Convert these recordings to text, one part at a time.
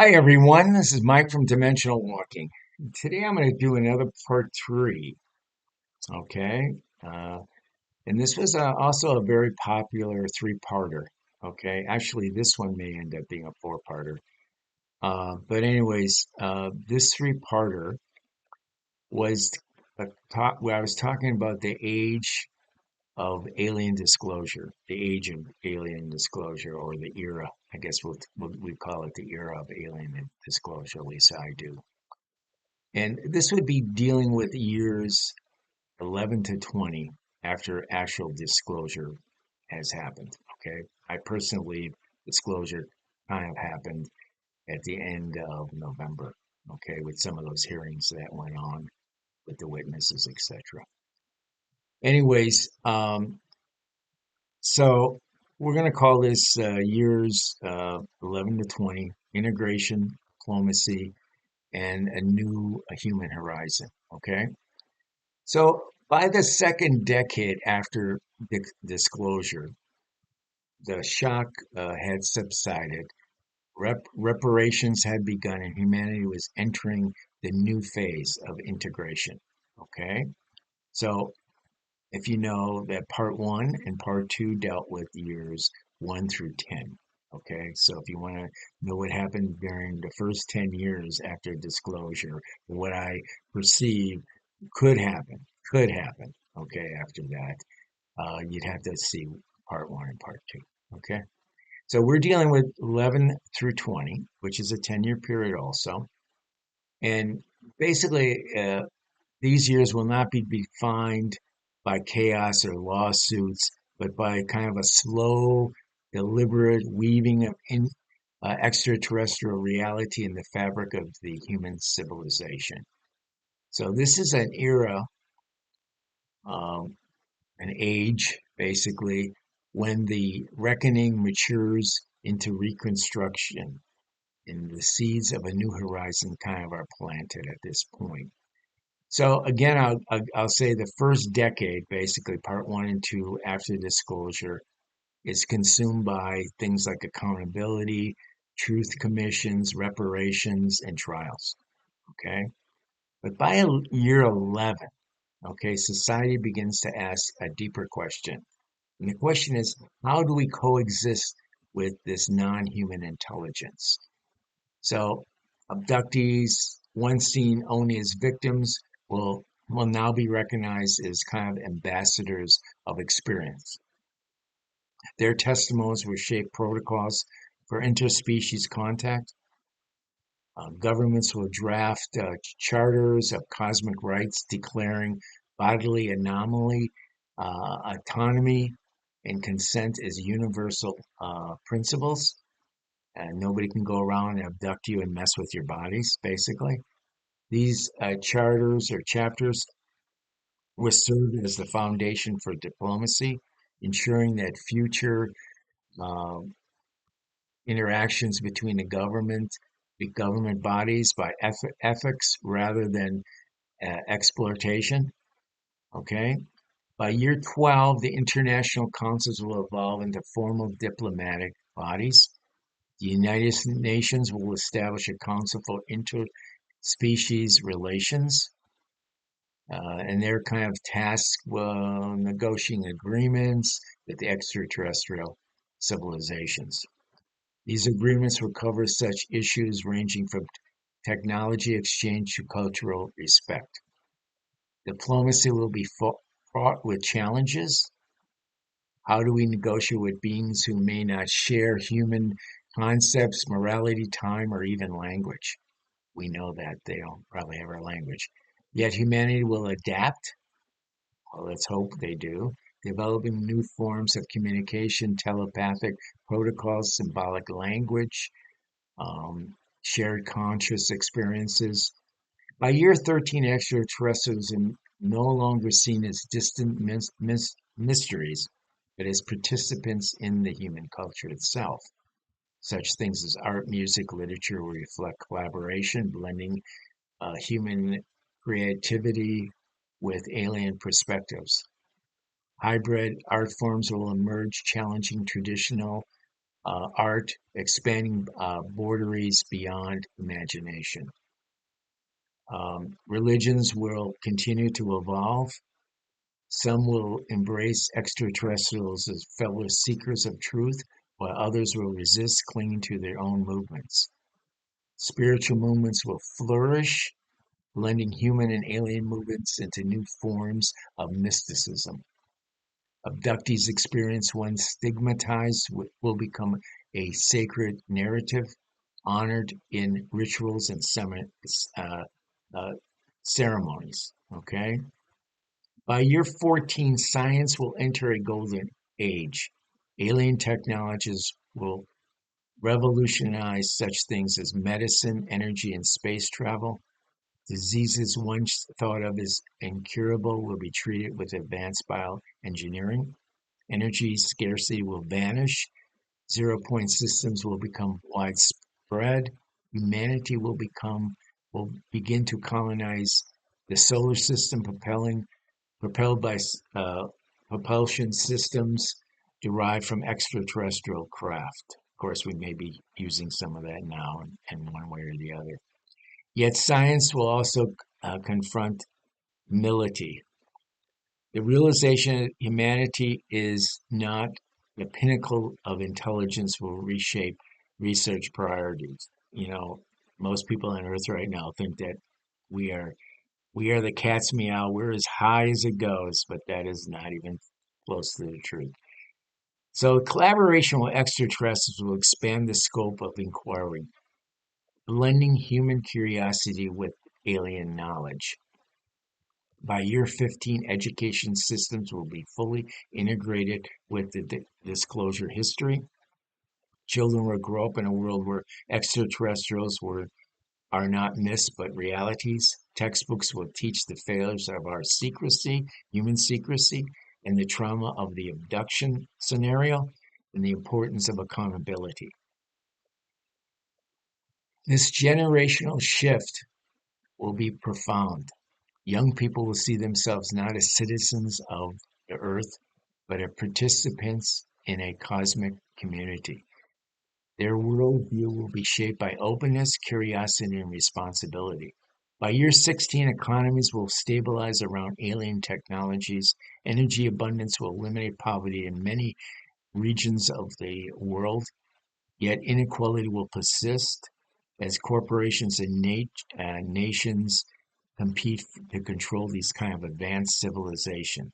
Hi everyone, this is Mike from Dimensional Walking. Today I'm going to do another part three, okay? Uh, and this was also a very popular three-parter, okay? Actually, this one may end up being a four-parter. But anyways, this three-parter was where I was talking about the age of alien disclosure, the age of alien disclosure, or the era. I guess we call it the era of alien disclosure, at least I do. And this would be dealing with years 11 to 20 after actual disclosure has happened. Okay. I personally believe disclosure kind of happened at the end of November. Okay. With some of those hearings that went on with the witnesses, etc. Anyways, so we're going to call this years 11 to 20 integration, diplomacy, and a human horizon. Okay. So by the second decade after disclosure, the shock had subsided, reparations had begun, and humanity was entering the new phase of integration. Okay, so if you know that part one and part two dealt with years 1 through 10. Okay, so if you want to know what happened during the first 10 years after disclosure, what I perceive could happen, okay, after that, you'd have to see part one and part two, okay? So we're dealing with 11 through 20, which is a 10-year period also. And basically, these years will not be defined by chaos or lawsuits, but by kind of a slow, deliberate weaving of extraterrestrial reality in the fabric of the human civilization. So this is an era, um, an age, basically, when the reckoning matures into reconstruction and the seeds of a new horizon kind of are planted at this point. So again, I'll say the first decade, basically part one and two after disclosure, is consumed by things like accountability, truth commissions, reparations, and trials. Okay. But by year 11, okay, society begins to ask a deeper question. And the question is, how do we coexist with this non-human intelligence? So abductees, once seen only as victims, will now be recognized as kind of ambassadors of experience. Their testimonies will shape protocols for interspecies contact. Governments will draft charters of cosmic rights declaring bodily anomaly, autonomy, and consent as universal principles. And nobody can go around and abduct you and mess with your bodies, basically. These charters or chapters will serve as the foundation for diplomacy, ensuring that future um, interactions between the government bodies by ethics rather than exploitation. Okay. By year 12, the international councils will evolve into formal diplomatic bodies. The United Nations will establish a council for interspecies relations, and they're kind of tasked with negotiating agreements with the extraterrestrial civilizations. These agreements will cover such issues ranging from technology exchange to cultural respect. Diplomacy will be fraught with challenges. How do we negotiate with beings who may not share human concepts, morality, time, or even language? We know that they don't probably have our language. Yet humanity will adapt. Well, let's hope they do. Developing new forms of communication, telepathic protocols, symbolic language, shared conscious experiences. By year 13, extraterrestrials are no longer seen as distant mysteries, but as participants in the human culture itself. Such things as art, music, literature will reflect collaboration, blending human creativity with alien perspectives. Hybrid art forms will emerge, challenging traditional art, expanding boundaries beyond imagination. Religions will continue to evolve. Some will embrace extraterrestrials as fellow seekers of truth, while others will resist, clinging to their own movements. Spiritual movements will flourish, blending human and alien movements into new forms of mysticism. Abductees' experience, once stigmatized, will become a sacred narrative, honored in rituals and uh, uh, ceremonies. Okay? By year 14, science will enter a golden age. Alien technologies will revolutionize such things as medicine, energy, and space travel. Diseases once thought of as incurable will be treated with advanced bioengineering. Energy scarcity will vanish. Zero-point systems will become widespread. Humanity will begin to colonize the solar system, propelled by propulsion systems derived from extraterrestrial craft. Of course, we may be using some of that now in one way or the other. Yet science will also confront humility. The realization that humanity is not the pinnacle of intelligence will reshape research priorities. Most people on Earth right now think that we are we are the cat's meow. We're as high as it goes, but that is not even close to the truth. So collaboration with extraterrestrials will expand the scope of inquiry, blending human curiosity with alien knowledge. By year 15, education systems will be fully integrated with the disclosure history. Children will grow up in a world where extraterrestrials are not myths but realities. Textbooks will teach the failures of our secrecy, human secrecy, and the trauma of the abduction scenario, and the importance of accountability. This generational shift will be profound. Young people will see themselves not as citizens of the earth, but as participants in a cosmic community. Their worldview will be shaped by openness, curiosity, and responsibility. By year 16, economies will stabilize around alien technologies. Energy abundance will eliminate poverty in many regions of the world, yet inequality will persist as corporations and nations compete to control these kind of advanced civilization.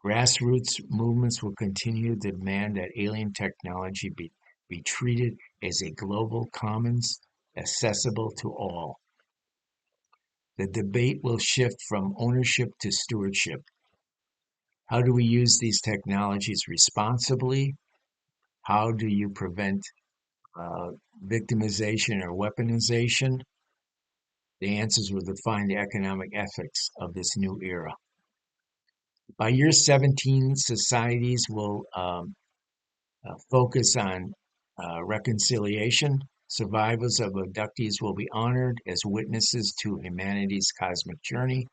Grassroots movements will continue to demand that alien technology be treated as a global commons accessible to all. The debate will shift from ownership to stewardship. How do we use these technologies responsibly? How do you prevent uh, victimization or weaponization? The answers will define the economic ethics of this new era. By year 17, societies will focus on reconciliation. Survivors of abductees will be honored as witnesses to humanity's cosmic journey.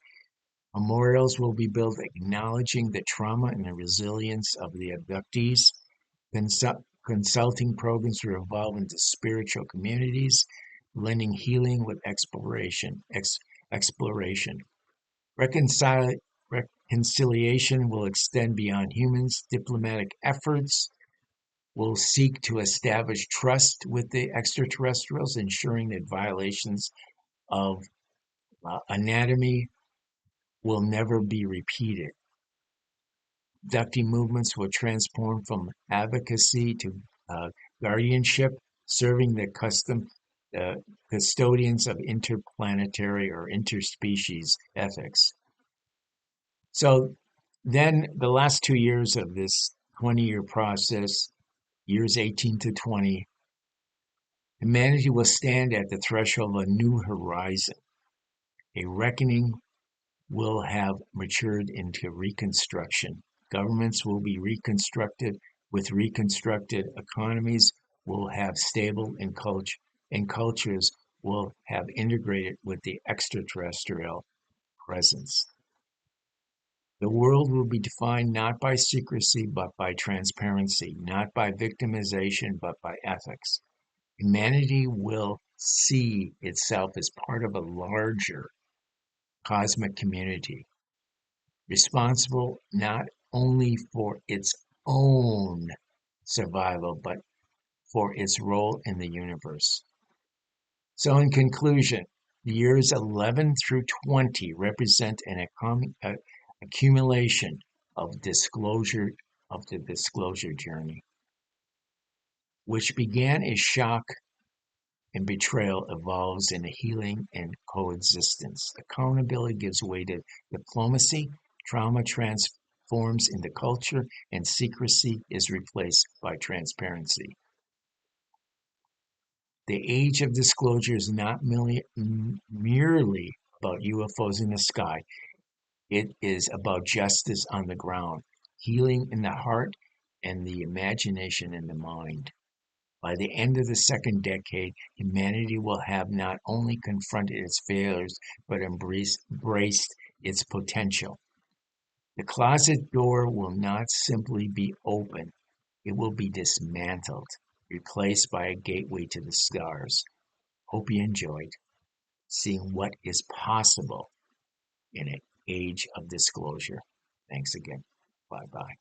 Memorials will be built acknowledging the trauma and the resilience of the abductees. Consulting programs will evolve into spiritual communities, blending healing with exploration. Reconciliation will extend beyond humans. Diplomatic efforts will seek to establish trust with the extraterrestrials, ensuring that violations of anatomy will never be repeated. Abductee movements will transform from advocacy to guardianship, serving the custodians of interplanetary or interspecies ethics. So then the last 2 years of this 20-year process, years 18 to 20, humanity will stand at the threshold of a new horizon. A reckoning will have matured into reconstruction. Governments will be reconstructed with reconstructed economies will have stable and cultures will have integrated with the extraterrestrial presence. The world will be defined not by secrecy, but by transparency, not by victimization, but by ethics. Humanity will see itself as part of a larger cosmic community, responsible not only for its own survival, but for its role in the universe. So, in conclusion, the years 11 through 20 represent an accumulation of disclosure of the disclosure journey, which began as shock and betrayal evolves into healing and coexistence. Accountability gives way to diplomacy, trauma transforms into culture, and secrecy is replaced by transparency. The age of disclosure is not merely about UFOs in the sky, it is about justice on the ground, healing in the heart, and the imagination in the mind. By the end of the second decade, humanity will have not only confronted its failures, but embraced its potential. The closet door will not simply be open, it will be dismantled, replaced by a gateway to the stars. Hope you enjoyed seeing what is possible in an age of disclosure. Thanks again. Bye bye.